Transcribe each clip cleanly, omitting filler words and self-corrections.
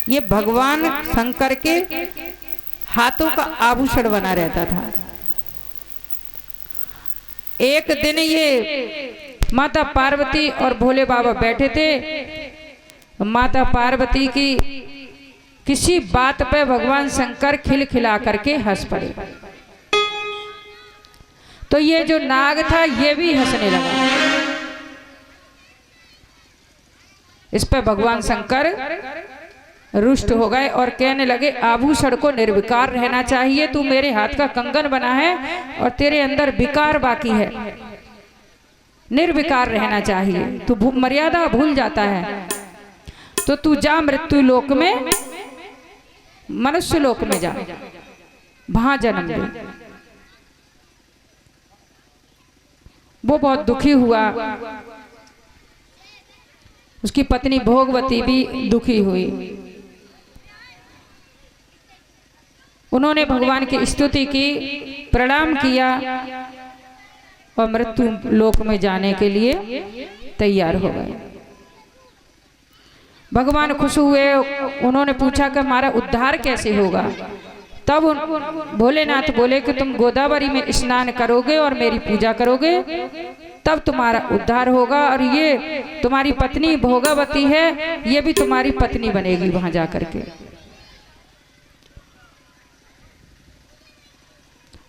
ये भगवान शंकर के हाथों का आभूषण बना रहता था। एक दिन ये माता पार्वती और भोले बाबा बैठे थे। माता पार्वती की किसी बात पे भगवान शंकर खिलखिला करके हंस पड़े। तो ये जो नाग था ये भी हंसने लगा। इस पे भगवान शंकर रुष्ट हो गए और कहने लगे, आभूषण को निर्विकार रहना चाहिए। तू मेरे हाथ का कंगन बना है और तेरे अंदर विकार बाकी है। निर्विकार रहना चाहिए, तू मर्यादा भूल जाता है। तो तू जा मृत्यु लोक में, मनुष्य लोक में जा, वहां जन्म ले। वो बहुत दुखी हुआ। उसकी पत्नी भोगवती भी दुखी हुई। उन्होंने भगवान की स्तुति की, प्रणाम किया और मृत्यु लोक में जाने के लिए तैयार हो गए। भगवान खुश हुए। उन्होंने पूछा कि हमारा उद्धार कैसे होगा। तब भोलेनाथ बोले कि तुम गोदावरी में स्नान करोगे और मेरी पूजा करोगे, तब तुम्हारा उद्धार होगा। और ये तुम्हारी पत्नी भोगावती है, ये भी तुम्हारी पत्नी बनेगी वहां जाकर के।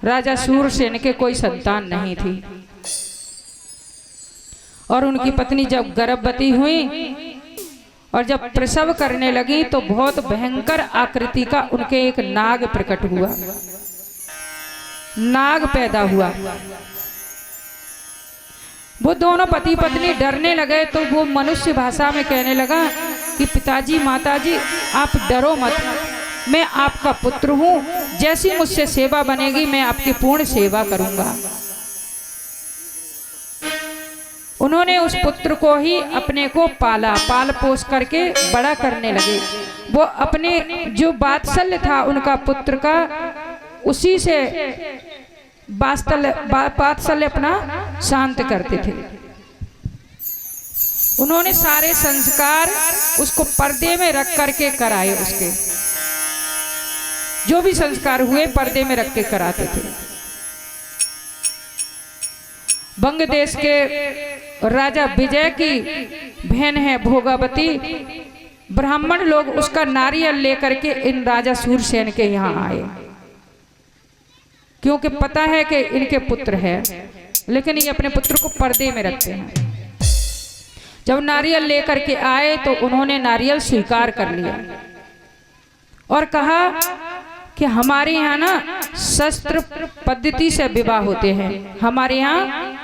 राजा सूरसेन के कोई संतान नहीं थी और उनकी पत्नी जब गर्भवती हुई और जब प्रसव करने लगी तो बहुत भयंकर आकृति का उनके एक नाग प्रकट हुआ। नाग पैदा हुआ। वो दोनों पति पत्नी डरने लगे। तो वो मनुष्य भाषा में कहने लगा कि पिताजी माताजी आप डरो मत, मैं आपका पुत्र हूं। जैसी मुझसे सेवा बनेगी मैं आपकी पूर्ण सेवा करूंगा। उन्होंने उस पुत्र को ही अपने को पाला, पाल पोस करके बड़ा करने लगे। वो अपने जो वात्सल्य था उनका पुत्र का, उसी से वात्सल्य अपना शांत करते थे। उन्होंने सारे संस्कार उसको पर्दे में रख करके कराए। उसके जो भी संस्कार हुए पर्दे में रख के कराते थे। बंग देश के राजा विजय की बहन है भोगावती। ब्राह्मण लोग उसका नारियल लेकर के इन राजा सूरसेन के यहाँ आए, क्योंकि पता है कि इनके पुत्र है, लेकिन ये अपने पुत्र को पर्दे में रखते हैं। जब नारियल लेकर के आए तो उन्होंने नारियल स्वीकार कर लिया और कहा कि हमारे यहाँ ना शस्त्र पद्धति से विवाह होते हैं, हमारे यहाँ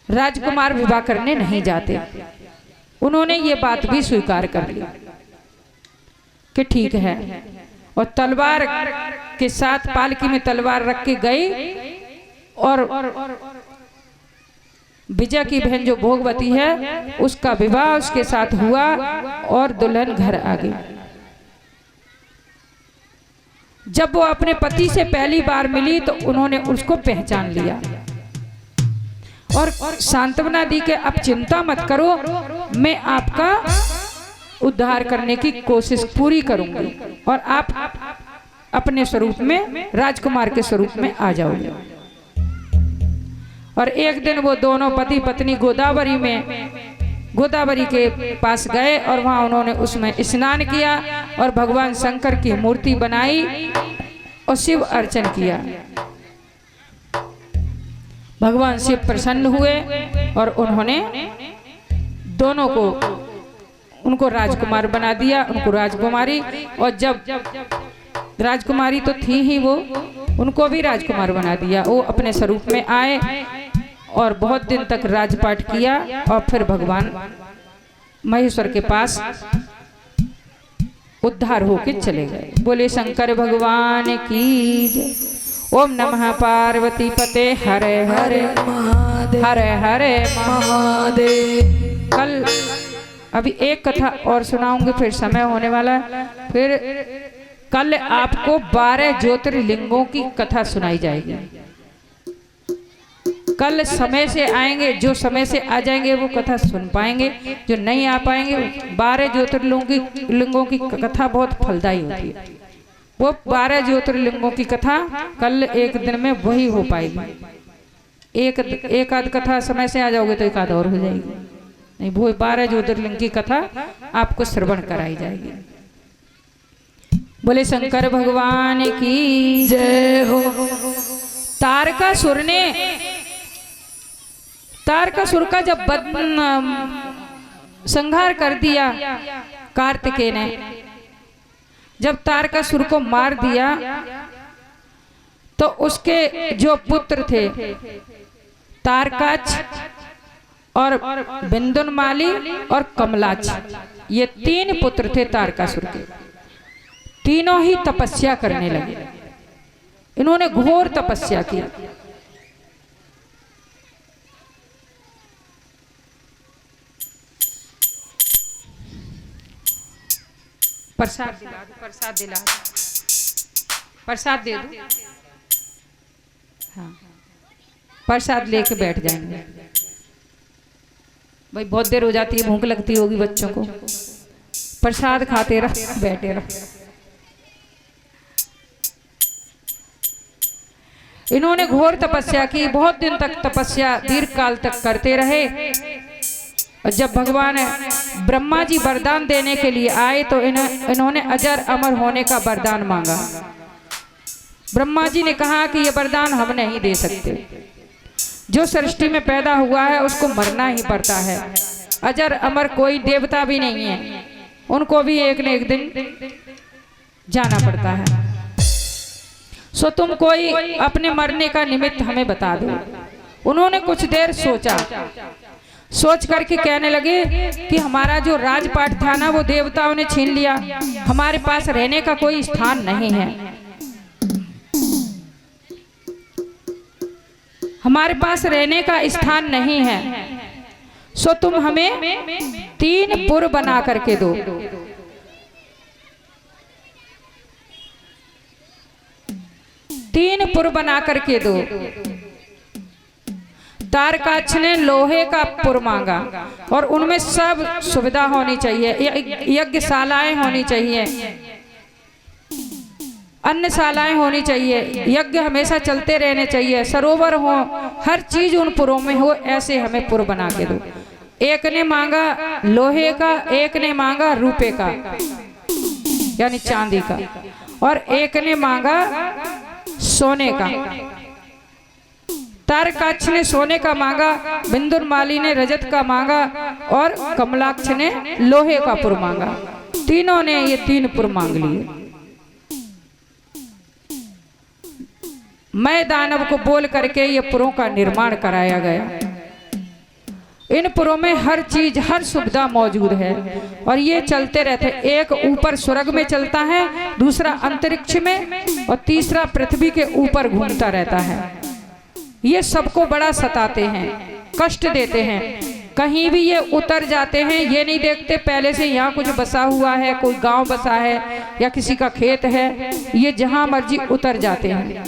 राजकुमार विवाह करने नहीं जाते। उन्होंने ये बात भी स्वीकार कर ली कि ठीक है, और तलवार के साथ पालकी में तलवार रख के गई और विजय की बहन जो भोगवती है उसका विवाह उसके साथ हुआ और दुल्हन घर आ गई। जब वो अपने पति से पहली बार मिली तो उन्होंने उसको पहचान लिया और सांत्वना दी कि आप चिंता मत करो, मैं आपका उद्धार करने की कोशिश पूरी करूंगी और आप अपने स्वरूप में राजकुमार के स्वरूप में आ जाओगे। और एक दिन वो दोनों पति पत्नी गोदावरी के पास गए और वहां उन्होंने उसमें स्नान किया और भगवान शंकर की मूर्ति बनाई और शिव अर्चन किया। भगवान शिव प्रसन्न हुए और उन्होंने दोनों को उनको राजकुमार बना दिया, उनको राजकुमारी। और जब राजकुमारी तो थी ही वो, उनको भी राजकुमार बना दिया। वो अपने स्वरूप में आए और बहुत दिन तक राजपाट किया और फिर भगवान महेश्वर के पास उद्धार होके चले गए। बोले शंकर भगवान की जय। ओम नमः पार्वती पते हरे हरे महादेव, हरे हरे महादेव। कल अभी एक कथा और सुनाऊंगी, फिर समय होने वाला है। फिर कल आपको 12 ज्योतिर्लिंगों की कथा सुनाई जाएगी। कल समय से आएंगे, जो समय से आ जाएंगे वो कथा सुन पाएंगे, जो नहीं आ पाएंगे 12 ज्योतिर्लिंगों की कथा बहुत फलदायी होती है। वो 12 ज्योतिर्लिंगों की कथा कल एक दिन में वही हो पाएगी। एक आध कथा समय से आ जाओगे तो एक आध और हो जाएगी, नहीं वो 12 ज्योतिर्लिंग की कथा आपको श्रवण कराई जाएगी। बोले शंकर भगवान की जय हो। तारकासुर का जब संहार कर दिया कार्तिकेय ने, जब तारकासुर को मार दिया तो उसके जो पुत्र थे तारकाक्ष और बिंदुनमाली और कमलाक्ष, ये 3 पुत्र थे तारकासुर के। तीनों ही तपस्या करने लगे, इन्होंने घोर तपस्या की। प्रसाद दिला, प्रसाद दे दो। हाँ, प्रसाद लेके बैठ जाएंगे भाई, बहुत देर हो जाती है, भूख लगती होगी बच्चों को। प्रसाद खाते रहो, बैठे रहो। इन्होंने घोर तपस्या की, बहुत दिन तक तपस्या दीर्घ काल तक करते रहे। और जब भगवान ब्रह्मा जी वरदान देने के लिए आए तो इन्होंने अजर अमर होने का वरदान मांगा। ब्रह्मा जी ने कहा कि ये वरदान हम नहीं दे सकते, जो सृष्टि में पैदा हुआ है उसको मरना ही पड़ता है। अजर अमर कोई देवता भी नहीं है, उनको भी एक न एक दिन जाना पड़ता है। सो तुम कोई अपने मरने का निमित्त हमें बता दो। उन्होंने कुछ देर सोचा, सोच करके कहने लगे कि हमारा जो राजपाट था ना वो देवताओं ने छीन लिया, हमारे पास रहने का कोई स्थान नहीं है, हमारे पास रहने का स्थान नहीं है। सो तुम हमें 3 पुर बना करके दो। 3 पुर बना करके दो। तारकाक्ष ने लोहे का पुर मांगा और उनमें सब सुविधा होनी चाहिए, यज्ञशालाएं होनी चाहिए, अन्नशालाएं होनी चाहिए, यज्ञ हमेशा चलते रहने चाहिए, सरोवर हो, हर चीज उन पुरों में हो, ऐसे हमें पुर बना के दो। एक ने मांगा लोहे का, एक ने मांगा रुपए का यानी चांदी का, और एक ने मांगा सोने का। तारकाक्ष ने सोने का मांगा, बिंदुनमाली ने रजत का मांगा और कमलाक्ष ने लोहे का पुर मांगा। तीनों ने ये 3 पुर मांग लिए। मैं दानव को बोल करके ये पुरों का निर्माण कराया गया। इन पुरों में हर चीज, हर सुविधा मौजूद है और ये चलते रहते। एक ऊपर स्वर्ग में चलता है, दूसरा अंतरिक्ष में और तीसरा पृथ्वी के ऊपर घूमता रहता है। ये सबको बड़ा सताते हैं, कष्ट देते हैं। कहीं भी ये उतर जाते हैं, ये नहीं देखते पहले से यहाँ कुछ बसा हुआ है, कोई गांव बसा है या किसी का खेत है। ये जहां मर्जी उतर जाते हैं,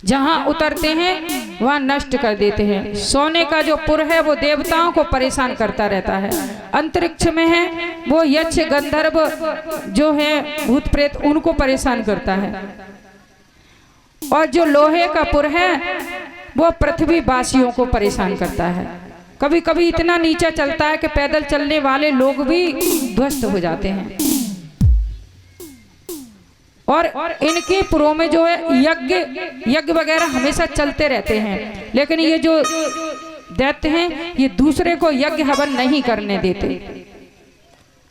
जहां उतरते हैं वहां नष्ट कर देते हैं। सोने का जो पुर है वो देवताओं को परेशान करता रहता है। अंतरिक्ष में है वो यक्ष गंधर्व जो है भूत प्रेत, उनको परेशान करता है। और जो लोहे का पुर है वो पृथ्वी वासियों को परेशान करता है। कभी कभी इतना नीचा चलता है कि पैदल चलने वाले लोग भी ध्वस्त हो जाते हैं। और इनके पुरों में जो है यज्ञ वगैरह हमेशा चलते रहते हैं, लेकिन ये जो दैत्य हैं ये दूसरे को यज्ञ हवन नहीं करने देते,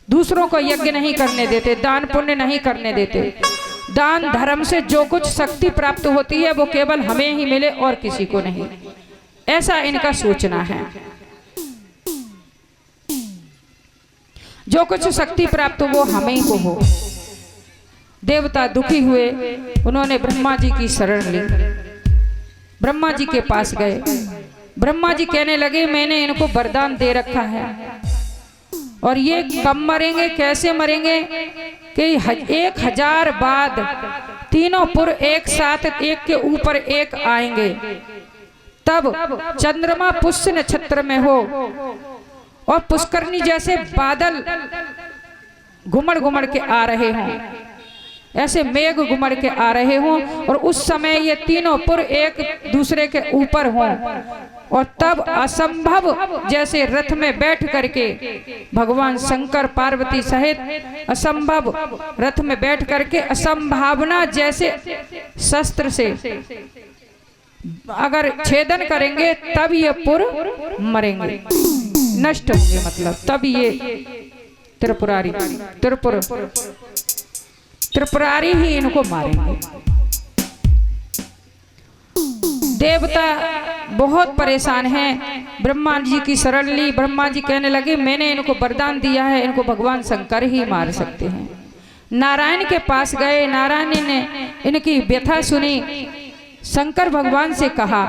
दूसरों को यज्ञ नहीं करने देते, दान पुण्य नहीं करने देते। दान धर्म से जो कुछ शक्ति प्राप्त होती है वो केवल हमें ही मिले और किसी को नहीं, ऐसा इनका सोचना है। जो कुछ शक्ति प्राप्त वो हमें को हो। देवता दुखी हुए, उन्होंने ब्रह्मा जी की शरण ली, ब्रह्मा जी के पास गए। ब्रह्मा जी कहने लगे मैंने इनको वरदान दे रखा है और ये कब मरेंगे, कैसे मरेंगे कि 1000 बाद तीनों पुर एक साथ एक के ऊपर एक आएंगे, तब चंद्रमा पुष्य नक्षत्र में हो और पुष्करनी जैसे बादल घुमड़ घुमड़ के आ रहे हों, ऐसे मेघ घुमड़ के आ रहे हों, और उस समय ये तीनों पुर एक दूसरे के ऊपर हों, और तब असंभव जैसे रथ में बैठ करके भगवान शंकर पार्वती सहित असंभव रथ में बैठ करके असंभावना जैसे शस्त्र से अगर छेदन करेंगे तब ये पुर मरेंगे, नष्ट होंगे, मतलब तब ये त्रिपुरारी ही इनको मारेंगे। देवता बहुत परेशान हैं, ब्रह्मा जी की शरण ली। ब्रह्मा जी कहने लगे मैंने इनको वरदान दिया है, इनको भगवान शंकर ही मार सकते हैं। नारायण के पास गए, नारायण ने इनकी व्यथा सुनी। शंकर भगवान से कहा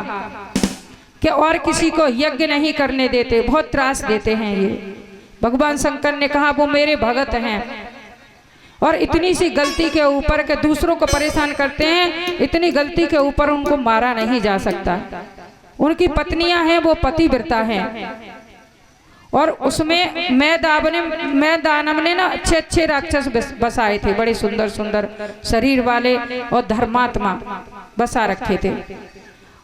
कि और किसी को यज्ञ नहीं करने देते, बहुत त्रास देते हैं ये। भगवान शंकर ने कहा वो मेरे भगत हैं और इतनी सी गलती के ऊपर के दूसरों को परेशान करते हैं, इतनी गलती के ऊपर उनको मारा नहीं जा सकता। उनकी पत्नियां हैं, वो पतिव्रता हैं, और उसमें मैं दानव ने ना अच्छे अच्छे राक्षस बसाए थे, बड़े सुंदर सुंदर शरीर वाले और धर्मात्मा बसा रखे थे।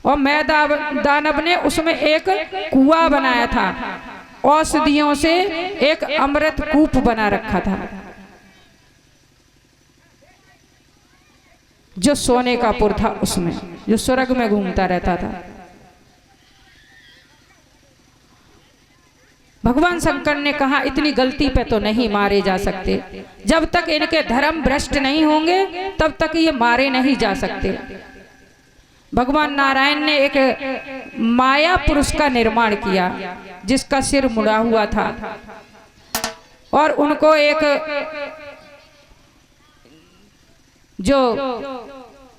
और मैं दानव ने उसमें एक कुआं बनाया था, औषधियों से एक अमृत कूप बना रखा था जो सोने का पुर था, उसमें जो स्वर्ग में घूमता रहता था। भगवान शंकर ने कहा इतनी गलती पे तो नहीं मारे जा सकते, जब तक इनके धर्म भ्रष्ट नहीं होंगे तब तक ये मारे नहीं जा सकते। भगवान नारायण ने एक माया पुरुष का निर्माण किया जिसका सिर मुड़ा हुआ था, और उनको एक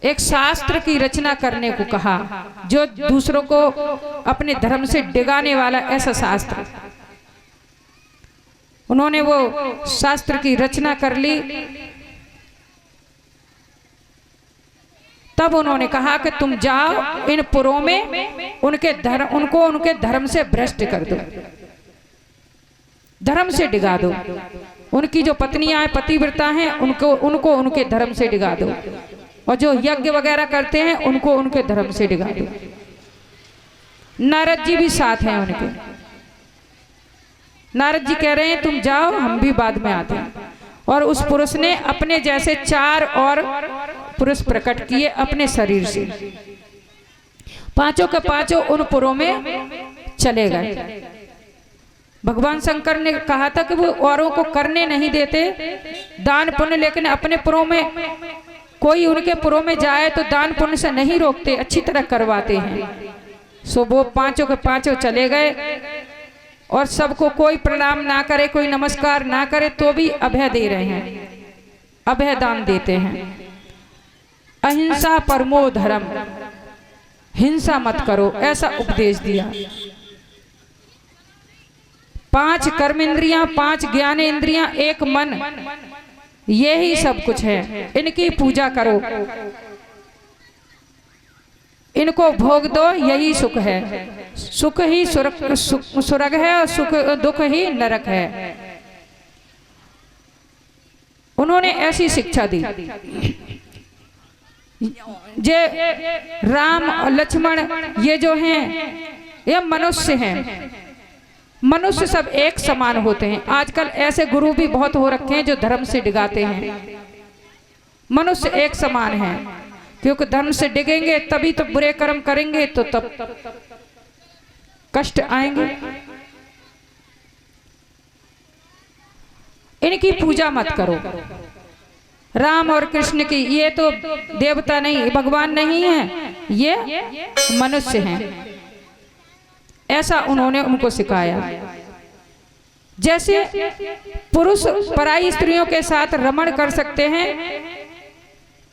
एक शास्त्र की रचना करने को कहा जो दूसरों को अपने धर्म से डिगाने वाला ऐसा शास्त्र। उन्होंने वो शास्त्र की रचना कर ली। तब उन्होंने कहा कि तुम जाओ इन पुरों में उनके धर्म से भ्रष्ट कर दो, धर्म से डिगा दो। उनकी जो पत्नियां हैं, पतिव्रता हैं, उनको उनके धर्म से डिगा दो, और जो यज्ञ वगैरह करते हैं उनको उनके धर्म से डिगा दो। नारद जी भी साथ हैं उनके। नारद जी कह रहे हैं तुम जाओ, हम भी बाद में आते हैं। और उस पुरुष ने अपने जैसे 4 और पुरुष प्रकट किए अपने शरीर से, पांचों के पांचों उन पुरों में चले गए। भगवान शंकर ने कहा था कि वो औरों को करने नहीं देते दान पुण्य, लेकिन अपने पुरों में कोई उनके पुरों में जाए तो दान पुण्य से नहीं रोकते, अच्छी तरह करवाते हैं। सो वो पांचों के पांचों चले गए, और सबको कोई प्रणाम ना करे, कोई नमस्कार ना करे, तो भी अभय दे रहे हैं, अभय दान देते हैं। अहिंसा परमो धर्म, हिंसा मत करो, ऐसा उपदेश दिया। 5 कर्म इंद्रियां, 5 ज्ञान इंद्रियां, 1 मन, यही सब कुछ है। इनकी पूजा करो, इनको भोग दो, यही सुख है। सुख ही स्वर्ग है और सुख दुख ही नरक है। उन्होंने ऐसी शिक्षा दी। जे राम और लक्ष्मण ये जो हैं ये मनुष्य हैं, मनुष्य सब एक समान होते हैं। आजकल ऐसे गुरु भी बहुत हो रखे हैं जो धर्म से डिगाते हैं। मनुष्य एक समान है, क्योंकि धर्म से डिगेंगे तभी तो बुरे कर्म करेंगे, तो तब कष्ट आएंगे। इनकी पूजा मत करो। राम और कृष्ण की, ये तो देवता नहीं, भगवान नहीं है, ये मनुष्य हैं, ऐसा उन्होंने उनको सिखाया। जैसे पुरुष पराई स्त्रियों के साथ रमण कर सकते हैं,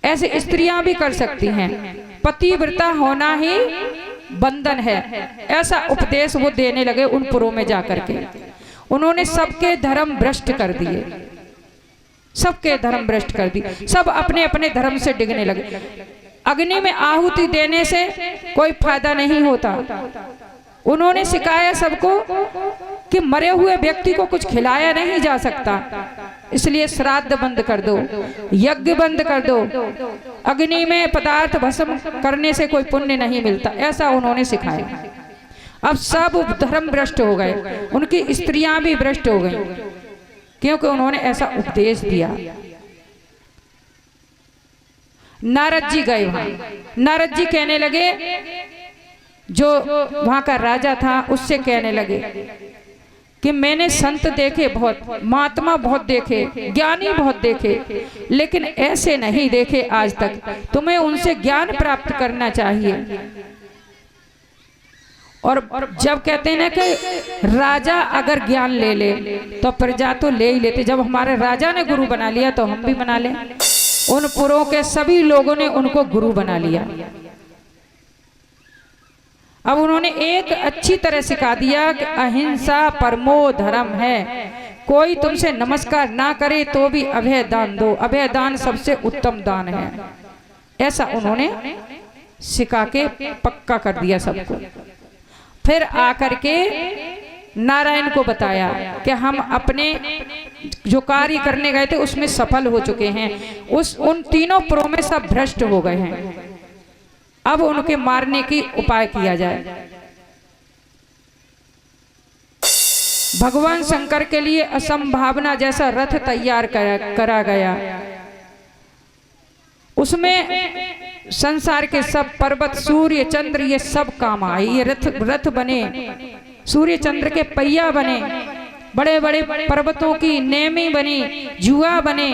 ऐसे स्त्रियां भी कर सकती हैं। पतिव्रता होना ही बंधन है, ऐसा उपदेश वो देने लगे उन पुरों में जाकर के। उन्होंने सबके धर्म भ्रष्ट कर दिए, सबके धर्म भ्रष्ट कर दिए, सब अपने अपने धर्म से डिगने लगे। अग्नि में आहुति देने से कोई फायदा नहीं होता। उन्होंने सिखाया सबको कि मरे हुए व्यक्ति को कुछ खिलाया नहीं जा सकता, इसलिए श्राद्ध बंद कर दो, यज्ञ बंद कर दो, अग्नि में पदार्थ भस्म करने से कोई पुण्य नहीं मिलता, ऐसा उन्होंने सिखाया। अब सब धर्म भ्रष्ट हो गए, उनकी स्त्रियां भी भ्रष्ट हो गई, क्योंकि उन्होंने ऐसा उपदेश दिया। नारद जी गए वहां, नारद जी कहने लगे, जो वहां का राजा था उससे कहने लगे कि मैंने संत देखे बहुत, महात्मा बहुत देखे, ज्ञानी बहुत देखे, लेकिन ऐसे नहीं देखे आज तक, तुम्हें उनसे ज्ञान प्राप्त करना चाहिए। और जब कहते हैं ना कि राजा अगर ज्ञान ले ले तो प्रजा तो ले ही लेते, जब हमारे राजा ने गुरु बना लिया तो हम भी बना लें। उन पुरों के सभी लोगों ने उनको गुरु बना लिया। अब उन्होंने एक अच्छी तरह सिखा दिया कि अहिंसा परमो धर्म है, कोई तुमसे नमस्कार ना करे तो भी अभय दान दो, अभय दान सबसे उत्तम दान है, ऐसा उन्होंने सिखा के पक्का कर दिया सबको। फिर आकर के नारायण को बताया कि हम अपने जो कार्य करने गए थे उसमें सफल हो चुके हैं, उन तीनों पुरों में सब भ्रष्ट हो गए हैं, अब उनके मारने की उपाय किया जाए। भगवान शंकर के लिए असंभावना जैसा रथ तैयार करा गया, उसमें संसार के सब पर्वत, सूर्य, चंद्र, ये सब काम आए। ये रथ बने, सूर्य चंद्र के पहिया बने, बड़े बड़े पर्वतों की नेमी बनी, जुआ बने,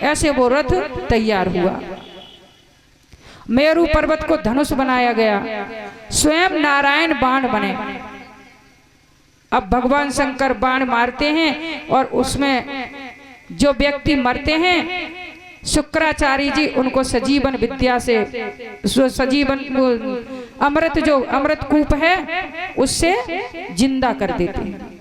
ऐसे वो रथ तैयार हुआ। मेरू पर्वत को धनुष बनाया गया, स्वयं नारायण बाण बने। अब भगवान शंकर बाण मारते हैं और उसमें जो व्यक्ति मरते हैं, शुक्राचार्य जी उनको सजीवन विद्या से, सजीवन अमृत, जो अमृत कूप है उससे जिंदा कर देते हैं।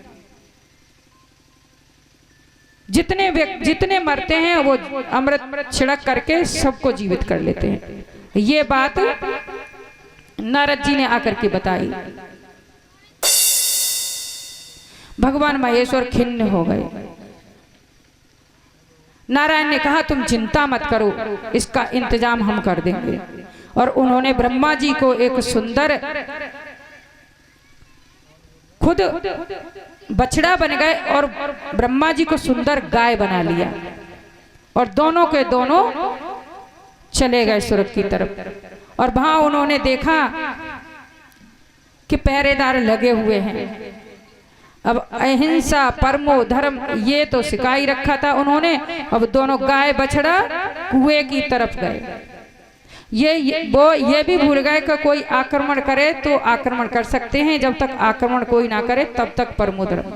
जितने मरते हैं वो अमृत छिड़क करके सबको जीवित कर लेते हैं। ये बात नारद जी ने आकर के बताई। भगवान महेश्वर खिन्न हो गए। नारायण ने कहा तुम चिंता मत करो, इसका इंतजाम हम कर देंगे। और उन्होंने ब्रह्मा जी को एक सुंदर, खुद बछड़ा बन गए और ब्रह्मा जी को सुंदर गाय बना लिया, और दोनों के दोनों चले गए स्वर्ग की तरफ। और वहां उन्होंने देखा कि पहरेदार लगे हुए हैं। अब अहिंसा परमो धर्म ये तो सिखाई रखा था उन्होंने, अब दोनों गाय बछड़ा कुएं की तरफ गए। ये भी भूल गए कि कोई आक्रमण करे तो आक्रमण कर सकते हैं, जब तक आक्रमण कोई ना करे तब तक परमो धर्म।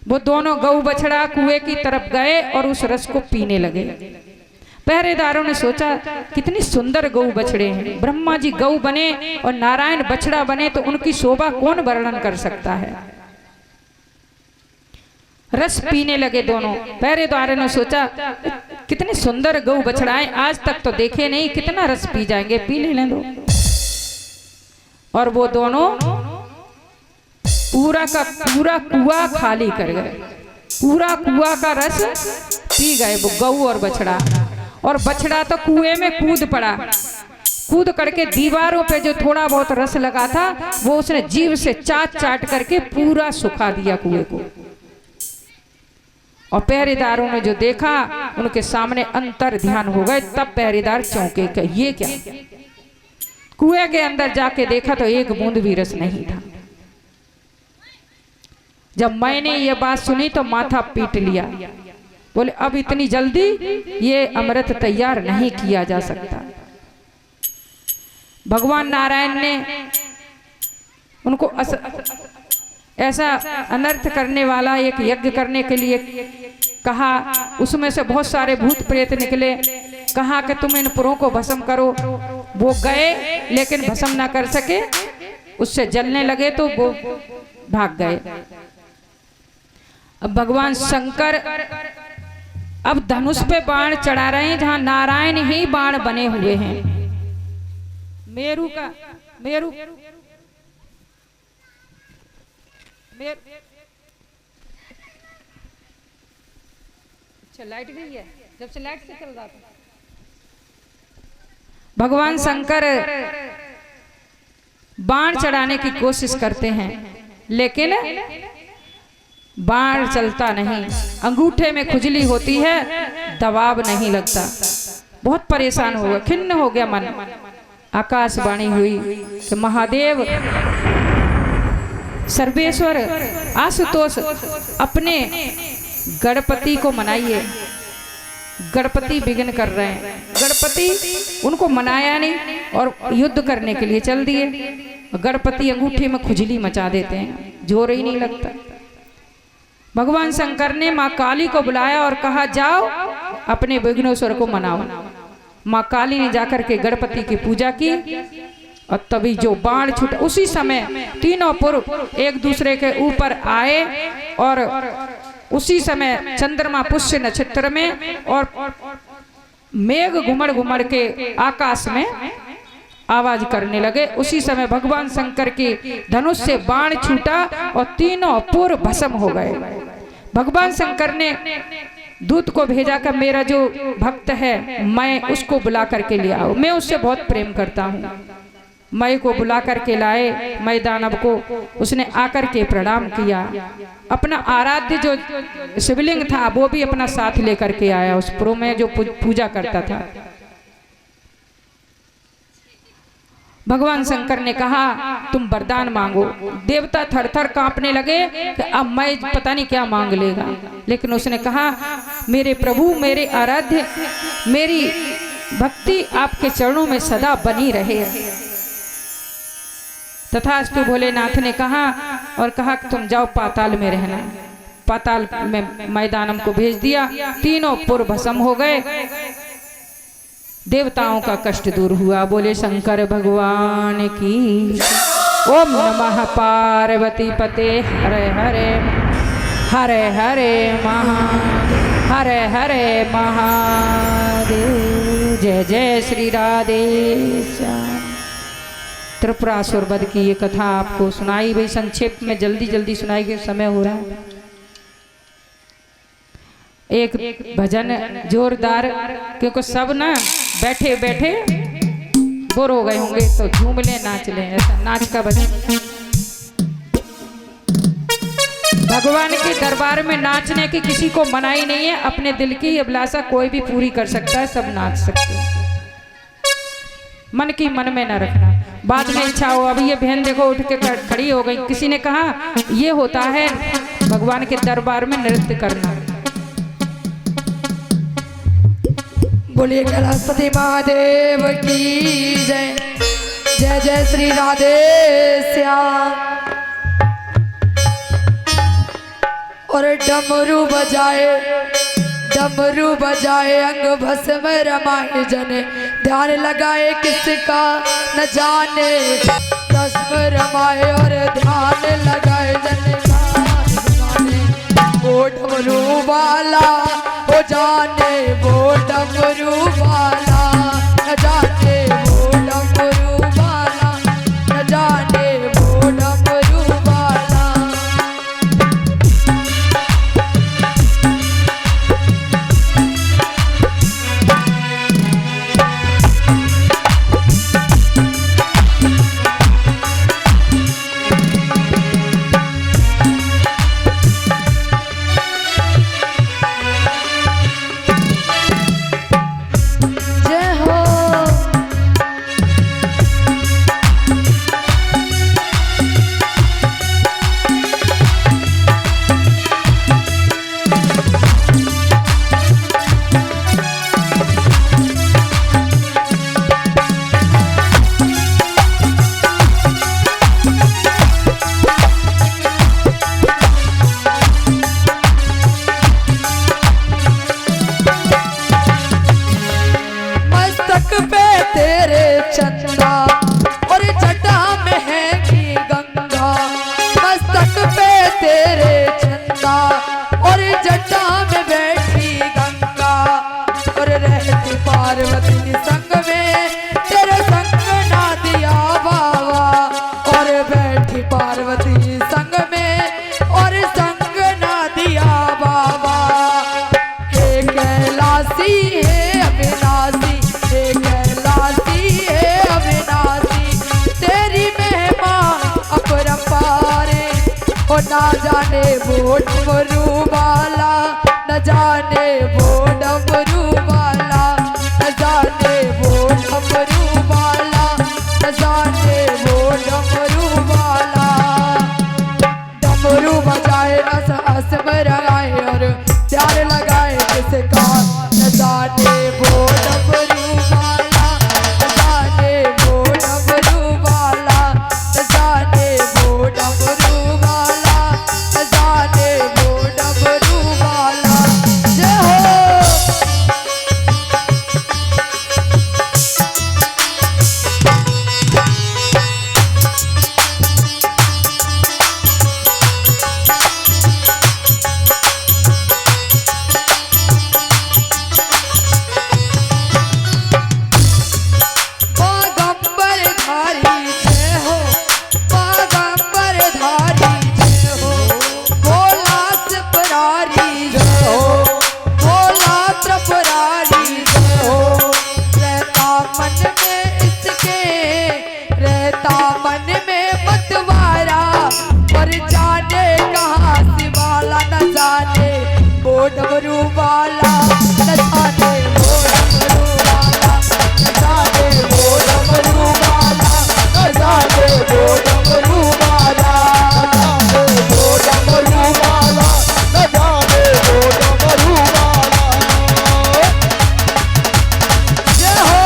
वो दोनों गौ बछड़ा कुएं की तरफ गए और उस रस को पीने लगे। पहरेदारों ने सोचा कितनी सुंदर गौ बछड़े हैं, ब्रह्मा जी गौ बने और नारायण बछड़ा बने तो उनकी शोभा कौन वर्णन कर सकता है। रस पीने लगे दोनों। पहरेदारों ने सोचा कितने सुंदर गौ बछड़ाएं, आज तक तो देखे नहीं, कितना रस पी जाएंगे, पी लेने दो। और वो दोनों पूरा का पूरा कुआं खाली कर गए, पूरा कुआं का रस पी गए वो गौ और बछड़ा। और बछड़ा तो कुएं में कूद पड़ा, कूद करके दीवारों पे जो थोड़ा बहुत रस लगा था वो उसने जीभ से चाट चाट करके पूरा सुखा दिया कुएं को। और पहरेदारों ने जो देखा उनके सामने अंतर ध्यान हो गए। तब पहरेदार चौंके कि ये क्या। कुएं के अंदर जाके देखा तो एक बूंद भी रस नहीं था। जब मैंने ये बात सुनी तो माथा पीट लिया, बोले अब इतनी जल्दी ये अमृत तैयार नहीं किया जा सकता। भगवान नारायण ने उनको ऐसा अनर्थ करने वाला एक यज्ञ करने के लिए कहा। उसमें से बहुत सारे भूत प्रेत निकले, कहा कि तुम इन पुरों को भस्म करो। वो गए लेकिन भस्म ना कर सके, उससे जलने लगे तो वो भाग गए। अब भगवान शंकर अब धनुष पे बाण चढ़ा रहे हैं जहां नारायण ही बाण बने हुए हैं। मेरू का मेरू अच्छा लाइट गई है, जब से लाइट से चल रहा था। भगवान शंकर बाण चढ़ाने की कोशिश करते हैं, लेकिन बाण चलता नहीं, अंगूठे में खुजली होती है, दबाव नहीं लगता। बहुत परेशान हो गया, खिन्न हो गया मन। आकाशवाणी हुई कि महादेव सर्वेश्वर आशुतोष अपने गणपति को मनाइए। गणपति विघ्न कर रहे हैं, गणपति उनको मनाया नहीं और युद्ध करने के लिए चल दिए। गणपति अंगूठे में खुजली मचा देते हैं, जोर ही नहीं लगता। भगवान शंकर ने माँ काली को बुलाया और कहा जाओ अपने विघ्नेश्वर को मनाओ। माँ काली ने जाकर के गणपति की पूजा की और तभी जो बाण छूटा, उसी समय तीनों पुरुष एक दूसरे के ऊपर आए और उसी समय चंद्रमा पुष्य नक्षत्र में और मेघ घुमड़ घुमड़ के आकाश में आवाज करने लगे। उसी समय भगवान शंकर की धनुष से बाण छूटा और तीनों पुर भस्म हो गए। भगवान शंकर ने दूत को भेजा कर मेरा जो भक्त है मैं उसको बुला करके ले आओ, मैं उससे बहुत प्रेम करता हूँ। मई को बुला करके लाए, मई दानव को उसने आकर के प्रणाम किया। अपना आराध्य जो शिवलिंग था वो भी अपना साथ लेकर के आया, उस पुरो में जो पूजा करता था। भगवान शंकर ने कहा तुम वरदान मांगो। देवता थर थर कांपने लगे कि अब मैं पता नहीं क्या मांग लेगा, लेकिन उसने कहा मेरे प्रभु, मेरे आराध्य, मेरी भक्ति आपके चरणों में सदा बनी रहे। तथास्तु भोलेनाथ ने कहा और कहा कि तुम जाओ पाताल में रहना। पाताल में मैदानम को भेज दिया, तीनों पुर भस्म हो गए। देवताओं का कष्ट दूर हुआ। बोले शंकर भगवान की। ओम नमः पार्वती पते हरे हरे हरे हरे हरे हरे महादेव। जय जय श्री राधे श्याम। त्रिपुरासुर वध की ये कथा आपको सुनाई भाई, संक्षेप में जल्दी जल्दी सुनाई गई, समय हो रहा है। एक भजन जोरदार, क्योंकि सब ना बैठे बैठे बोर हो गए होंगे तो झूम ले नाच ले, ऐसा नाच का भजन। भगवान के दरबार में नाचने की किसी को मनाही नहीं है। अपने दिल की अभिलाषा कोई भी पूरी कर सकता है, सब नाच सकते हैं। मन की मन में न रखना, बाद में इच्छा हो। अभी ये बहन देखो उठ के खड़ी हो गई। किसी ने कहा ये होता है भगवान के दरबार में नृत्य करना। बोलिए कैलाशपति महादेव की जय। जय जय श्री राधे श्याम। और डमरू बजाए अंग भस्म रमाए जने, ध्यान लगाए किसका न जाने, भस्म रमाए और ध्यान लगाए जने वो डमरू वाला हो जाने, वो डमरू वाला न जाने, वो डमरू वाला न जाने, वो डमरू वाला। कैलासी है अविनाशी, हे कैलासी है अविनाशी, तेरी महिमा अपरंपार। ओ ना जाने वो डमरू वाला, न जाने वो डमरू वाला, न जाने वो डमरू वाला, न जाने वो डमरू वाला। डमरू बजाए रस हस मराए और प्यार लगाए किसका, न जाने वो डमरू वाला, न जाने वो डमरू वाला, न जाने वो डमरू वाला, न जाने वो डमरू वाला। जय हो। बागंबर धारी जय हो, बागंबर धारी जय हो, भोला त्रिपुरारी जय हो, भोला त्रिपुरारी जय हो। रहता मन में इसके, रहता मन में मतवारा, पर जाने कहाँ से वाला, न जाने वो डमरू वाला, न जाने वो डमरू वाला, न जाने वो डमरू वाला, न जाने वो डमरू वाला, वो डमरू वाला, न जाने वो डमरू वाला। जय हो।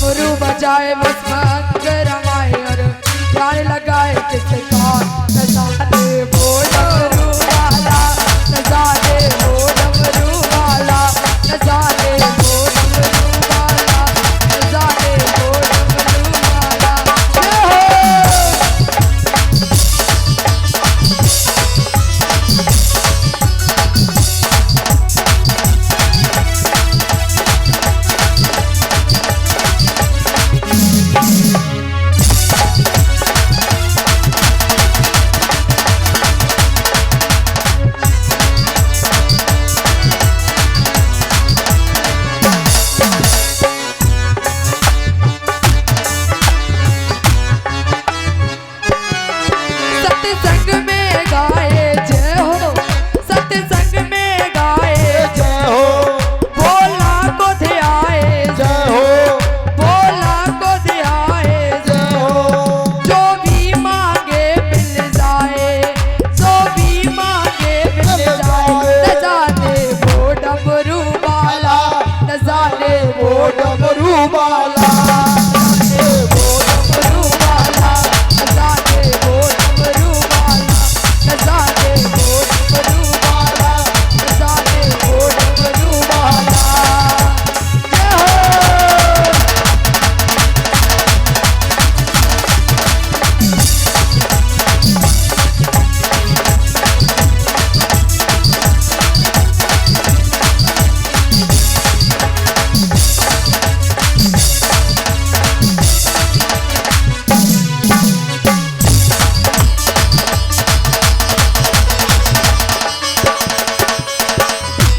गुरु बजाए भस्म रमाए और ध्यान लगाए किसका, न जाने वो डमरू वाला, न जाने वो डमरू वाला, न जाने वो डमरू वाला, न जाने वो डमरू वाला। जय हो। सत्संग में गाए जय हो, सत्संग में गाए जय हो, भोला को ध्याए जय हो, भोला को ध्याए जय हो। जो भी मांगे मिल जाए, जो भी मांगे मिल जाए, न जाने वो डमरू वाला, न जाने वो डमरू वाला, न जाने वो डमरू वाला, न जाने वो डमरू वाला, न जाने वो डमरू वाला, न जाने वो डमरू वाला। जय हो।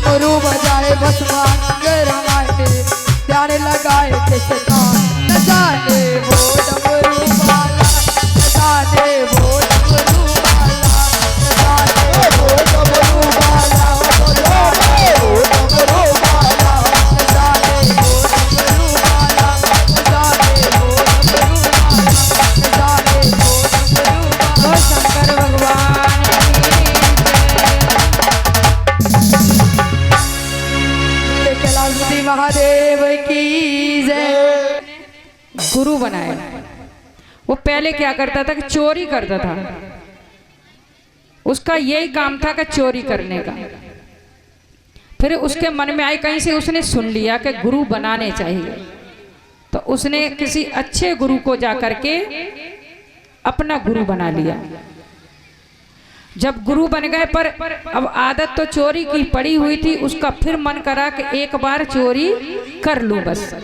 गुरु बजाए भस्मांग रमाए, ध्यान लगाए किसका, न जाने वो डमरू वाला, न जाने वो डमरू वाला, न जाने वो डमरू वाला, न जाने वो डमरू वाला, न जाने वो डमरू वाला, न जाने वो डमरू वाला, न जाने वो डमरू वाला। शंकर भगवान कैलाशपति महादेव की जय। गुरु बनाया। वो पहले क्या करता था कि चोरी करता था, उसका यही काम था कि चोरी करने का। फिर उसके मन में आई, कहीं से उसने सुन लिया कि गुरु बनाने चाहिए, तो उसने किसी अच्छे गुरु को जाकर के अपना गुरु बना लिया। जब गुरु बन गए पर अब आदत तो चोरी की पड़ी हुई थी, उसका फिर मन करा कि एक बार चोरी कर लूं बस।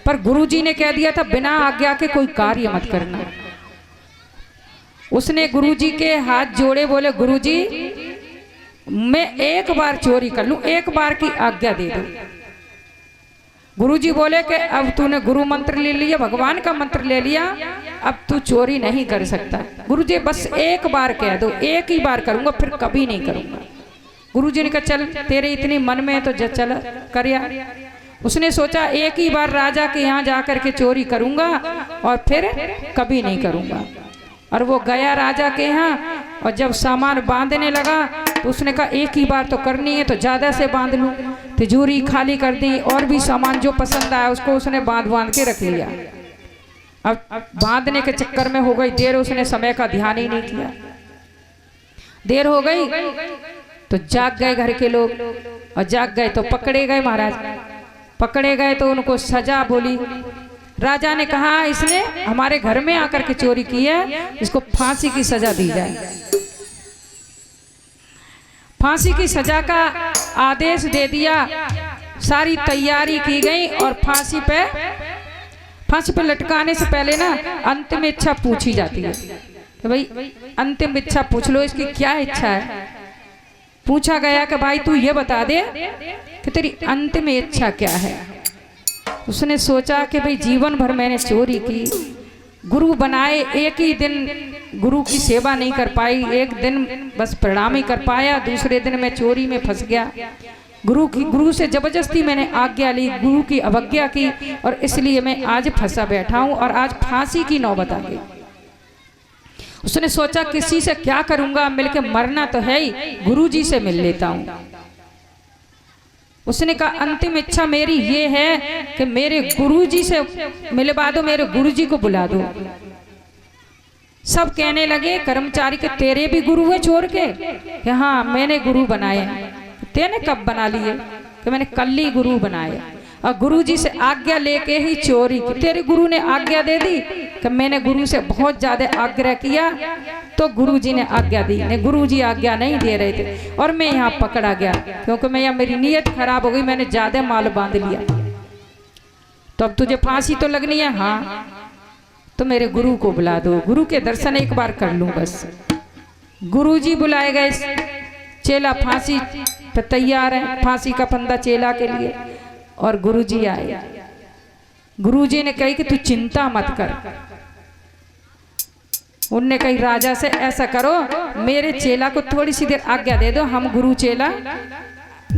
पर गुरुजी ने कह दिया था बिना आज्ञा के कोई कार्य मत करना। उसने गुरुजी के हाथ जोड़े, बोले गुरुजी मैं एक बार चोरी कर लूं, एक बार की आज्ञा दे दो। गुरुजी बोले कि अब तूने गुरु मंत्र ले लिया, भगवान का मंत्र ले लिया, अब तू चोरी नहीं कर सकता। गुरुजी बस एक बार कह दो, एक ही बार करूंगा, फिर कभी नहीं करूंगा। गुरुजी ने कहा चल तेरे इतनी मन में है तो चल कर यार। उसने सोचा एक ही बार राजा के यहाँ जाकर के चोरी करूंगा और फिर कभी नहीं करूंगा। और वो गया राजा के यहाँ, और जब सामान बांधने लगा तो उसने कहा एक ही बार तो करनी है तो ज़्यादा से बांध लूँ। तिजोरी खाली कर दी और भी सामान जो पसंद आया उसको उसने बांध के रख लिया। अब बांधने के चक्कर में हो गई देर, उसने समय का ध्यान ही नहीं किया। देर हो गई तो जाग गए घर के लोग, और जाग गए तो पकड़े गए महाराज। पकड़े गए तो उनको सजा बोली। राजा ने कहा इसने हमारे घर में आकर के चोरी की है, इसको फांसी की सजा दी जाए। फांसी की सजा का आदेश दे दिया। सारी तैयारी की गई और फांसी पे लटकाने से पहले ना अंतिम इच्छा पूछी जाती है कि भाई अंतिम इच्छा पूछ लो, इसकी क्या इच्छा है। पूछा गया कि भाई तू ये बता दे कि तेरी अंतिम इच्छा क्या है। उसने सोचा कि भाई जीवन भर मैंने चोरी की, गुरु बनाए, एक ही दिन गुरु की सेवा नहीं कर पाई, एक दिन बस प्रणाम ही कर पाया, दूसरे दिन मैं चोरी में फंस गया। गुरु से जबरदस्ती मैंने आज्ञा ली, गुरु की अवज्ञा की, और इसलिए मैं आज फंसा बैठा हूं और आज फांसी की नौबत आ गई। उसने सोचा किसी से क्या करूंगा, मिलके मरना तो है ही, गुरुजी से मिल लेता हूं। उसने कहा अंतिम इच्छा मेरी ये है कि मेरे गुरुजी से मिलवा दो, मेरे गुरुजी को बुला दो। सब कहने लगे कर्मचारी के तेरे भी गुरु है चोर के? कि हाँ मैंने गुरु बनाए। तेने कब बना लिए? कि मैंने कल ही गुरु बनाए, और गुरुजी से आज्ञा लेके ही चोरी की। तेरे गुरु ने आज्ञा दे दी? कि मैंने गुरु से बहुत ज्यादा आग्रह किया तो गुरुजी ने आज्ञा दी। ने गुरुजी आज्ञा नहीं दे रहे थे और मैं यहाँ पकड़ा गया, क्योंकि मैं यहाँ मेरी नीयत खराब हो गई, मैंने ज्यादा माल बांध लिया। तो अब तुझे फांसी तो लगनी है? हाँ तो मेरे गुरु को बुला दो, गुरु के दर्शन एक बार कर लूं बस। गुरुजी बुलाए गए। चेला फांसी पे तैयार है, फांसी का फंदा चेला के लिए, और गुरुजी आए। गुरुजी ने कही कि तू चिंता मत कर। उनने कही राजा से ऐसा करो मेरे चेला को थोड़ी सी देर आज्ञा दे दो, हम गुरु चेला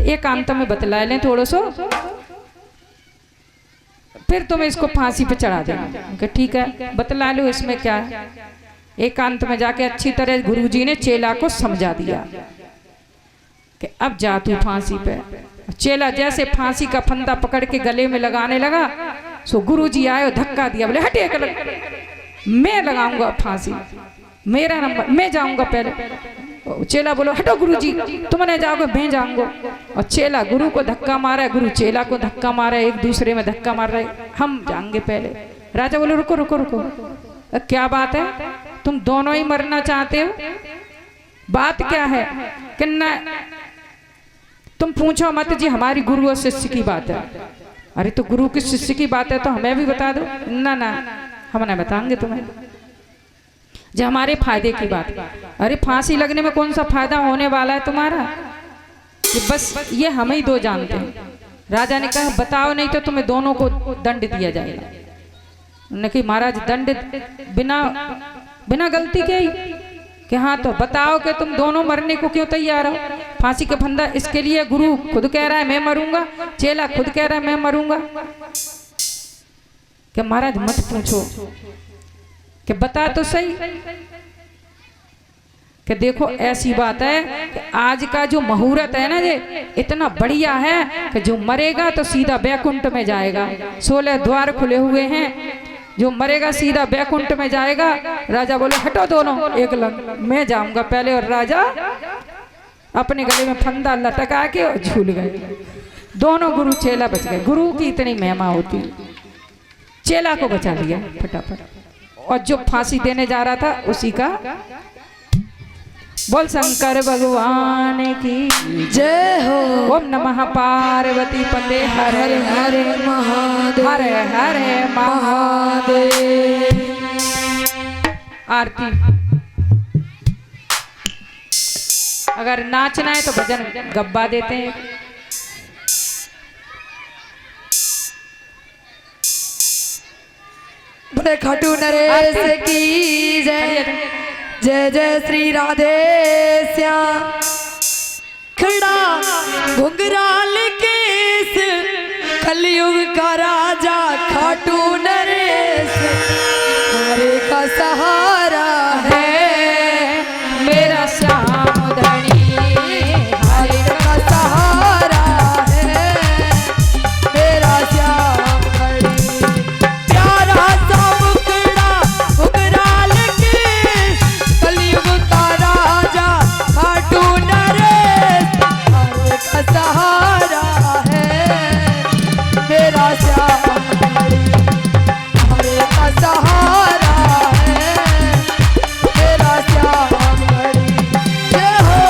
एकांत में बतला लें थोड़ा सो, फिर तुम्हें इसको फांसी पे चढ़ा देना। ठीक है बतला लो, इसमें क्या है। एकांत में जाके अच्छी तरह गुरुजी ने चेला को समझा दिया कि अब जा तू फांसी पे। चेला जैसे फांसी का फंदा पकड़ के गले में लगाने लगा, सो गुरुजी आए और धक्का दिया, बोले हटे कर, मैं लगाऊंगा फांसी, मेरा नंबर, मैं जाऊंगा पहले। चेला बोलो हटो गुरुजी, तुम नहीं जाओगे मैं जाऊंगा। और चेला गुरु को धक्का मारा, गुरु चेला को धक्का मारा, एक दूसरे में धक्का मार रहे, हम जाएंगे पहले। राजा बोले रुको रुको रुको, क्या बात है, तुम दोनों ही मरना चाहते हो? बात क्या है? कि ना तुम पूछो मत जी, हमारी गुरु और शिष्य की बात है। अरे तो गुरु की शिष्य की बात है तो हमें भी बता दो। ना ना हम नहीं बताएंगे तुम्हें, जो हमारे फायदे की बात। अरे फांसी लगने में कौन सा फायदा होने वाला है तुम्हारा, कि बस ये हम ही दो जानते हैं। राजा ने कहा बताओ नहीं तो तुम्हें दोनों को दंड दिया जाएगा। उन्होंने कहा महाराज दंड बिना गलती के ही? कि हाँ तो बताओ कि तुम दोनों मरने को क्यों तैयार हो? फांसी का फंदा इसके लिए गुरु खुद कह रहा है मैं मरूंगा, चेला खुद कह रहा है मैं मरूंगा। क्या महाराज मत पूछो, कि बता तो सही। कि देखो ऐसी बात है कि आज का जो मुहूर्त है ना ये इतना बढ़िया है कि जो मरेगा तो सीधा बैकुंठ में जाएगा। 16 द्वार खुले हुए हैं, जो मरेगा सीधा बैकुंठ में जाएगा। राजा बोले हटो दोनों एक लंग, मैं जाऊंगा पहले। और राजा अपने गले में फंदा लटका के और झूल गए। दोनों गुरु चेला बच गए। गुरु की इतनी महिमा होती, चेला को बचा लिया फटाफट। और जो फांसी देने जा रहा था उसी का बोल शंकर भगवान की जय हो। ओम नमः पार्वती पते हर हर हर महादेव हर हर महादेव। आरती। अगर नाचना है तो भजन गब्बा देते हैं। बड़े खाटू नरेश की जय। जय जय श्री राधे श्याम। खड़ा घुंघराल केस कलयुग का राजा खाटू नरेश हमारे का सहारा है मेरा श्याम धनी हमारे का सहारा है मेरा श्याम धनी। प्यारा सा मुखड़ा घुंघराल केस कलयुग का राजा खाटू नरेश हमारे का सहारा है मेरा श्याम धनी। हमारे का सहारा है मेरा श्याम धनी। जय हो।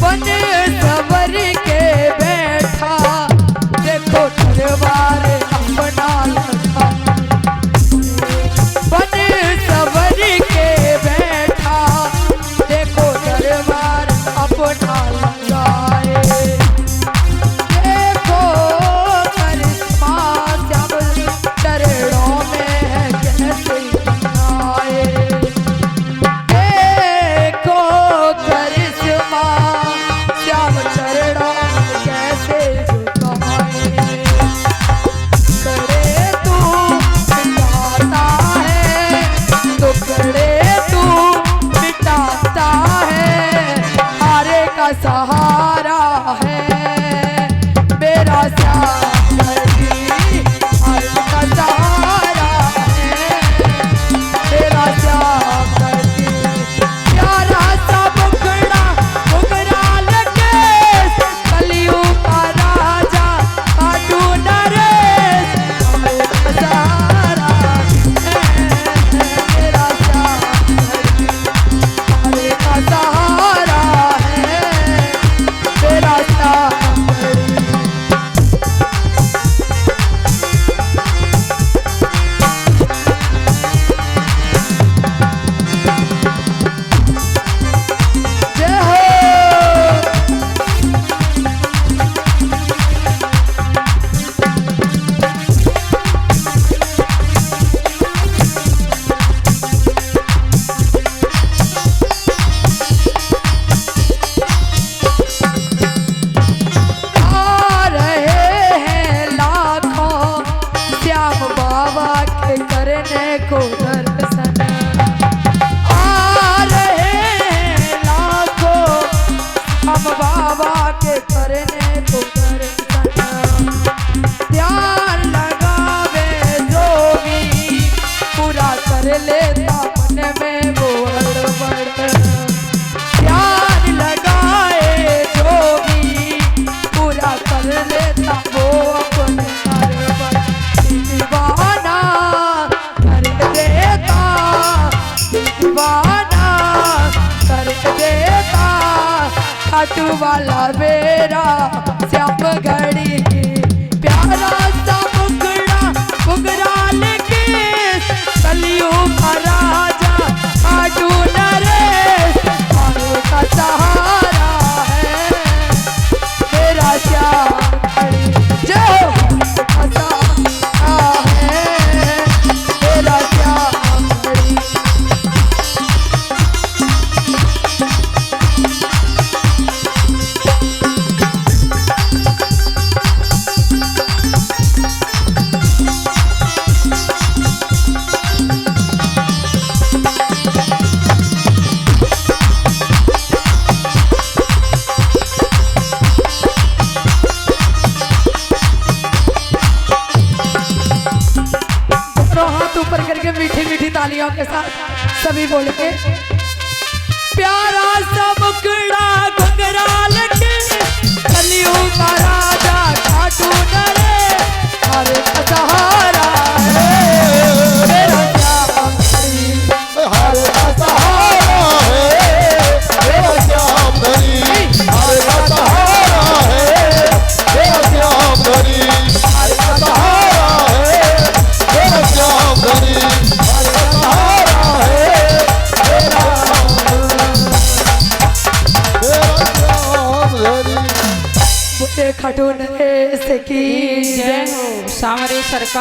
बन सवर के बैठा देखो दरबार अपना लगा। बन सवर के बैठा देखो दरबार अपना लगाए। देखो करिश्मा श्याम चरणों में है कैसे आए। देखो करिश्मा श्याम चरणों में कैसे झुकाए। करे तू मिटाता है टुकड़े तू मिटाता है हारे का सहारा है मेरा श्याम धनी। हारे का सहारा है मेरा श्याम धनी। प्यारा सा मुखड़ा घुंघराल केस कलयुग का राजा खाटू नरेश हमारे का सहारा है मेरा श्याम धनी। हमारे का सहारा है मेरा श्याम धनी। जय हो। आ रहे हैं लाखों श्याम बाबा के करने को दर्शन। आ रहे हैं लाखों हम बाबा के करने को दर्शन। ध्यान लगावे जो भी पूरा कर लेता मन में वो हड़बड़। ध्यान लगाए जो भी पूरा कर लेता वो अपने हड़बड़। दीवाना कर देता दीवाना कर देता खाटू वाला मेरा श्याम घड़ी। प्यारा सा मुखड़ा घुंघराल केस कलयुग का राजा खाटू नरेश हमारे का सहारा है मेरा श्याम धनी। जय हो। का सहारा है मेरा श्याम धनी। साथ सभी बोलेंगे। प्यारा सा मुखड़ा घुंघराल के कलियुग का राजा खाटू नरे हरे का सहारा है मेरा श्याम धरी। हरे का सहारा है मेरा श्याम धरी। हरे का सहारा है मेरा श्याम धरी। हरे का सहारा है मेरा श्याम धरी। हरे का सहारा है मेरा श्याम धरी। मुझे खाटू नरे से की जय हो सामरे सरकार।